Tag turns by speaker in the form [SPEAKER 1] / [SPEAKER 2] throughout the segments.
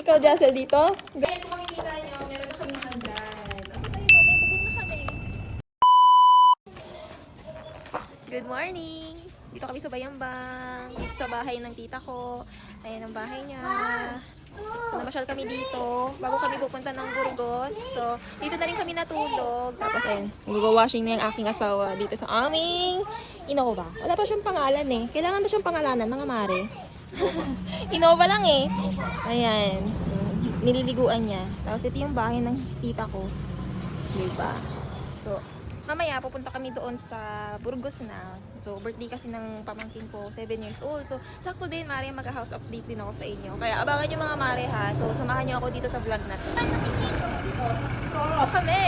[SPEAKER 1] Ikaw, Jassel, dito?
[SPEAKER 2] Kaya kung makikita nyo, meron na kami hagdan. Ay, may bubong na kami. Good morning! Dito kami sa Bayambang. Dito sa bahay ng tita ko. Ayan ang bahay niya. So, namasyal kami dito bago kami pupunta ng Burgos. So, dito na rin kami natulog. Tapos, ayan, mag-washing na yung aking asawa dito sa aming Innova. Wala pa siyang pangalan eh. Kailangan ba siyang pangalanan, mga mare? Innova lang eh. Ayan. Nililiguan niya. Tapos, ito yung bahay ng tita ko. Diba? So, mamaya pupunta kami doon sa Burgos na. So, birthday kasi ng pamangkin ko, 7 years old. So, sakto din, Mare, mag-house update din ako sa inyo. Kaya abangan nyo mga Mare ha. So, samahan nyo ako dito sa vlog na to. So, kami.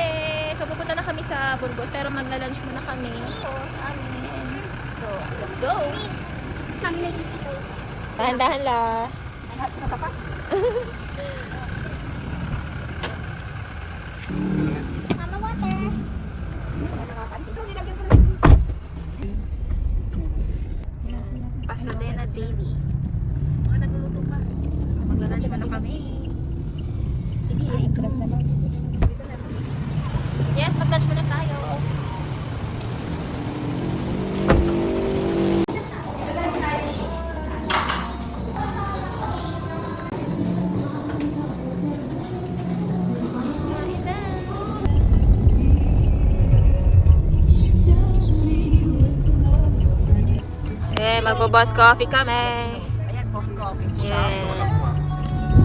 [SPEAKER 2] So, pupunta na kami sa Burgos. Pero magla-lunch muna kami. So, sa amin. So, let's go! Dahan-dahan la.
[SPEAKER 3] Mama, water.
[SPEAKER 2] Pasadena Daily. Mga nagluluto pa. So, magla-lunch muna kami. Yes, mag-lunch muna tayo. Magbo-boss coffee kami.
[SPEAKER 4] Ayan, boss coffee.
[SPEAKER 2] Yeah.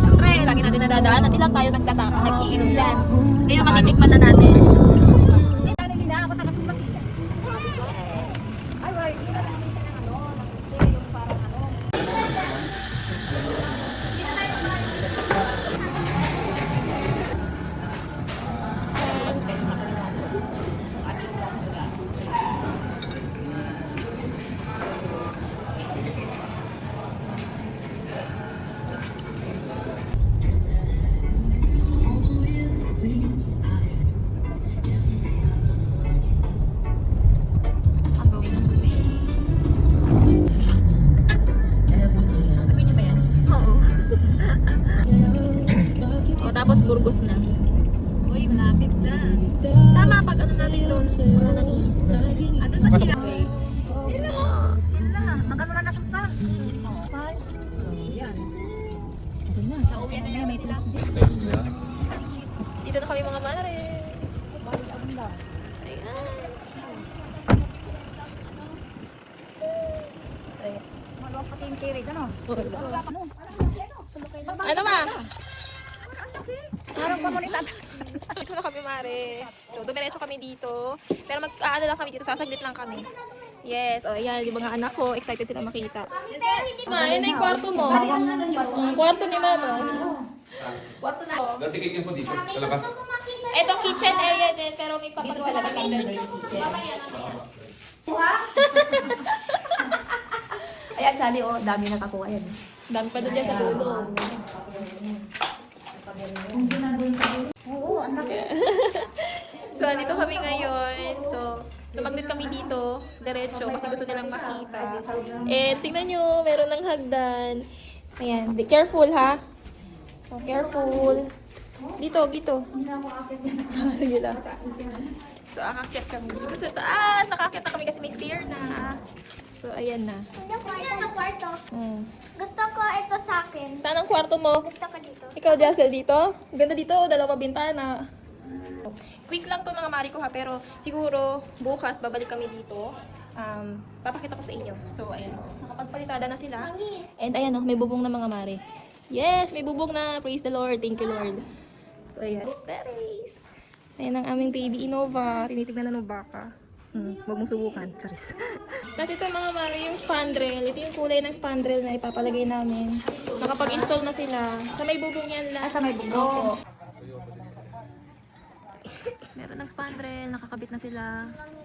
[SPEAKER 4] Siyempre, lagi natin nadadaan. Natin lang tayo nag-iinom dyan. Kaya matitikman na natin.
[SPEAKER 2] Tapos Burgos na.
[SPEAKER 4] Uy, malapit na.
[SPEAKER 2] Tama, pag ano natin doon. Wala nang
[SPEAKER 4] Andun ba sila?
[SPEAKER 2] Hello!
[SPEAKER 4] Magkano na nasunta? Yan. Nauwi na niya, may tulak.
[SPEAKER 2] Dito na kami mga mare. Ayan.
[SPEAKER 4] Maluwag pati yung tirig, ano?
[SPEAKER 2] Ano ma?
[SPEAKER 4] Parang pamunitad.
[SPEAKER 2] Dito na kami mare. So, dumiretso kami dito. Pero mag-ano lang kami dito, sasaglit lang kami. Yes, o yan, yung mga anak ko, excited sila makita. Ma, yan na yung kwarto mo. Yung kwarto ni mama. Kwarto na.
[SPEAKER 5] Tikikin po dito, sa labas.
[SPEAKER 2] Ito kitchen area din, pero may papagawa na kami doon.
[SPEAKER 4] Ayan, sali, oh, dami nakakuha yan.
[SPEAKER 2] Dami pa doon dyan sa dulo.
[SPEAKER 4] Oo, anak.
[SPEAKER 2] So, andito kami ngayon. So, sumaglit kami dito, diretso, kasi gusto nilang makita. And tingnan nyo, meron ng hagdan. Ayan, careful ha. So, careful. Dito, dito. Sige lang. So, akakyat kami dito sa taas. Nakakyat na kami kasi may stair na. So, ayan na.
[SPEAKER 3] Ito kwarto. Gusto ko ito sa akin.
[SPEAKER 2] Saan ang kwarto mo?
[SPEAKER 3] Gusto ko dito.
[SPEAKER 2] Ikaw, Jassel, dito? Ganda dito, dalawa bintana. Quick lang to mga mari ko ha, pero siguro bukas babalik kami dito. Papakita ko sa inyo. So, ayan. Nakapagpalitada na sila. And ayan, oh, may bubong na mga mari. Yes, may bubong na. Praise the Lord. Thank you, Lord. So, ayan. Teres. Ayan ang aming baby Innova. Tinitignan na ng baka. Huwag mong subukan. Charis. Kasi ito mga mari, yung spandrel. Ito yung kulay ng spandrel na ipapalagay namin. Nakapag-install na sila. Sa may bubong yan lang.
[SPEAKER 4] Sa may bubong.
[SPEAKER 2] Meron ng spandrel, nakakabit na sila.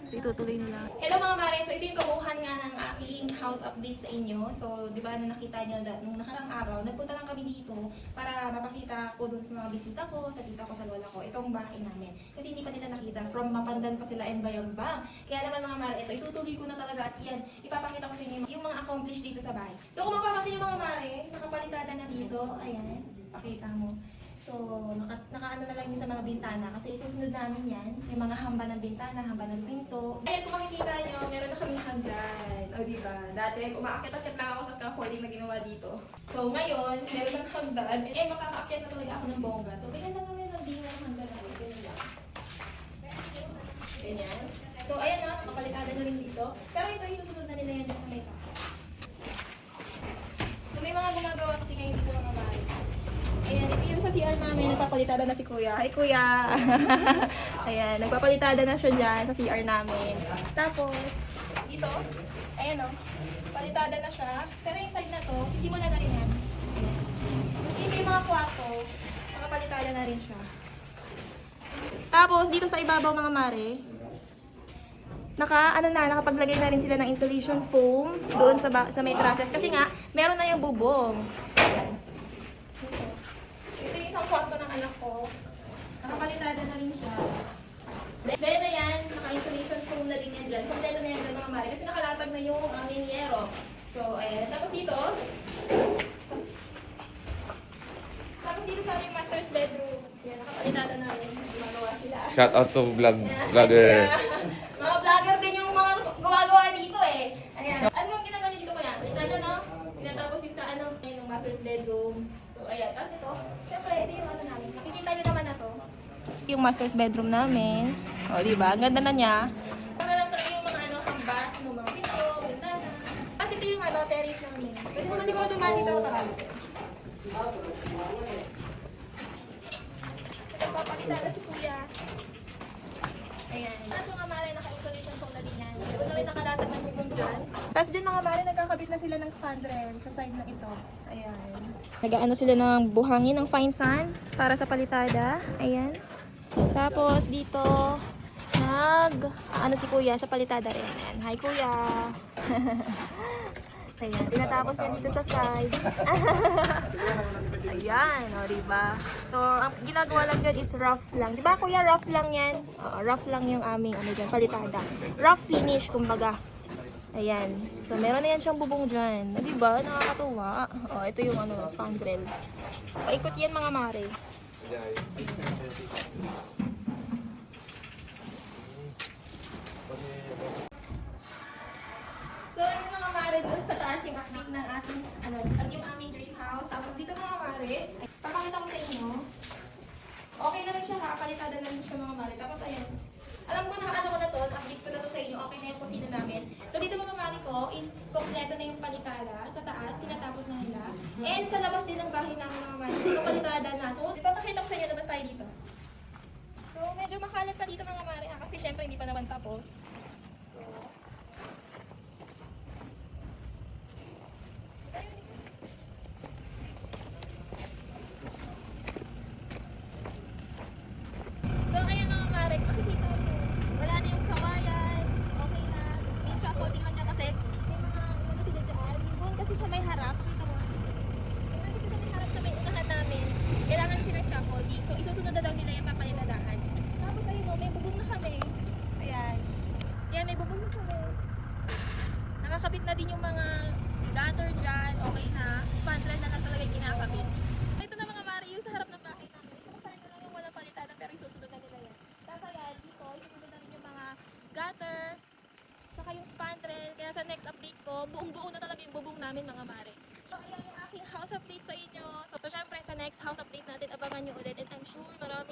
[SPEAKER 2] So, itutuloy nila. Hello mga mare! So, ito yung kabuuhan nga ng aking house update sa inyo. So, di ba, nung nakita nyo nung nakarang araw, nagpunta lang kami dito para mapakita ko dun sa mga bisita ko, sa tita ko, sa lola ko, itong bahay namin. Kasi hindi pa nila nakita. From Mapandan pa sila and Bayambang. Kaya naman mga mare, ito, itutuloy ko na talaga at yan, ipapakita ko sa inyo yung mga accomplished dito sa bahay. So, kung mapapansin nyo mga mare, nakapalitada na dito. Ayan. Pakita mo. So, nakaano na lang yun sa mga bintana kasi isusunod namin yan. Yung mga hamba ng bintana, hamba ng pinto. Ayan, kung makikita nyo, meron na kaming hagdan. O, diba? Dati, umaakit-akit lang ako sa scaffolding na ginawa dito. So, ngayon, meron ng hagdan. Eh, makakaakyat na talaga ako ng bongga. So, ganyan lang naman ang dinga ng hagdan namin. Ganyan lang. Ganyan. So, ayan na, nakapalitada na rin dito. Pero ito, isusunod na nila yan sa may taas. So, may mga gumagawa kasi ngayon dito mga bahay. Ayan, ito yung sa CR namin, nagpapalitada na si Kuya. Hi, Kuya! Ayan, nagpapalitada na siya dyan sa CR namin. Tapos, dito, ayan o, palitada na siya. Pero yung side na to, sisimula na rin yan. Dito yung mga kwarto, nakapalitada na rin siya. Tapos, dito sa ibabaw mga mare, nakapaglagay na rin sila ng insulation foam doon sa may trusses. Kasi nga, meron na yung bubong. Ayan. Ito yung isang kwarto ng anak ko. Nakapalitada na rin siya. Dahil na yan, naka-insulation foam na din yan dyan. Kompleto na yan dyan mga mare. Kasi nakalatag na yung linyero. So, ayan. Tapos dito sa aming master's bedroom. Ayan, nakapalitada na rin. Gumagawa sila.
[SPEAKER 1] Shout out to vlogger.
[SPEAKER 2] Mga vlogger din yung mga gumagawa dito eh. Ayan. Ano yung ginagawa niyo dito kaya? Palitada na. Pinatapos yung sa yung master's bedroom. So, ayan. Tapos ito, syempre, ito yung ano namin. Makikita nyo naman na to. Yung master's bedroom namin. O, diba? Ang ganda na niya. Ang lang talaga yung mga hamba, mga pinto, bintana. Tapos ito yung terrace namin. So, hindi naman siguro dumaan dito parang. Ito, papakita si Kuya. Ayan. Tapos mga mare, naka-insulation foam na din yan. Doon na rin nakalatag ng bubong dyan. Tapos dyan mga mare, nagkakabit na sila ng spandrel sa side na ito. Ayan. Nag-ano sila ng buhangin ng fine sand para sa palitada. Ayan. Tapos dito, ano si Kuya sa palitada rin. Ayan. Hi Kuya! Ayan, tinatapos yan dito sa side. Ayan, o diba? So, ang ginagawa lang dyan is rough lang. Diba Kuya, rough lang yan? Rough lang yung aming dyan, palitada. Rough finish, kumbaga. Ayan. So, meron na yan siyang bubong dyan. O diba? Nakakatuwa. O, ito yung spandrel. Paikot yan mga mare. So, yung mga mare doon sa taas yung update ng ating, yung aming greenhouse. Tapos dito mga mare, papakita ko sa inyo. Okay na rin siya, nakapalitada na rin siya mga mare. Tapos ayan, alam ko nakakano ko na to, update ko na to sa inyo, okay na yung kusina namin. So dito mga mare ko is kompleto na yung palitada. Sa taas, tinatapos na nila. And sa labas din ng bahay namin mga mare, palitada na. So, ipapakita ko sa inyo, labas tayo dito. So, medyo makalat pa dito mga mare kasi syempre hindi pa naman tapos. So, ayan mga mare, makikita nyo. Wala na yung kawayan. Okay na. May scaffolding lang niya kasi may mga sila dyan. Doon kasi sa may harap. Pakita mo. Doon kasi sa may harap sa may unahan namin. Kailangan sila scaffolding. So, isusunod na daw nila yung papaliladahan. Tapos ayun mo, may bubong na kami. Ayan. Ayan, may bubong na kami. Nakakabit na din yung mga gutter dyan. Okay na. Spandrel na lang talaga yung kinakabit. Ito na mga mare, yung sa harap ng bahay namin. Ito na lang yung walang palitada pero isusunod na nila yan. Tapos ayan, dito, isusunod na rin yung mga gutter, saka yung spandrel. Kaya sa next update ko, buong-buo na talaga yung bubong namin mga mare. So ayan yung aking house update sa inyo. So syempre sa next house update natin, abangan nyo ulit. And I'm sure marami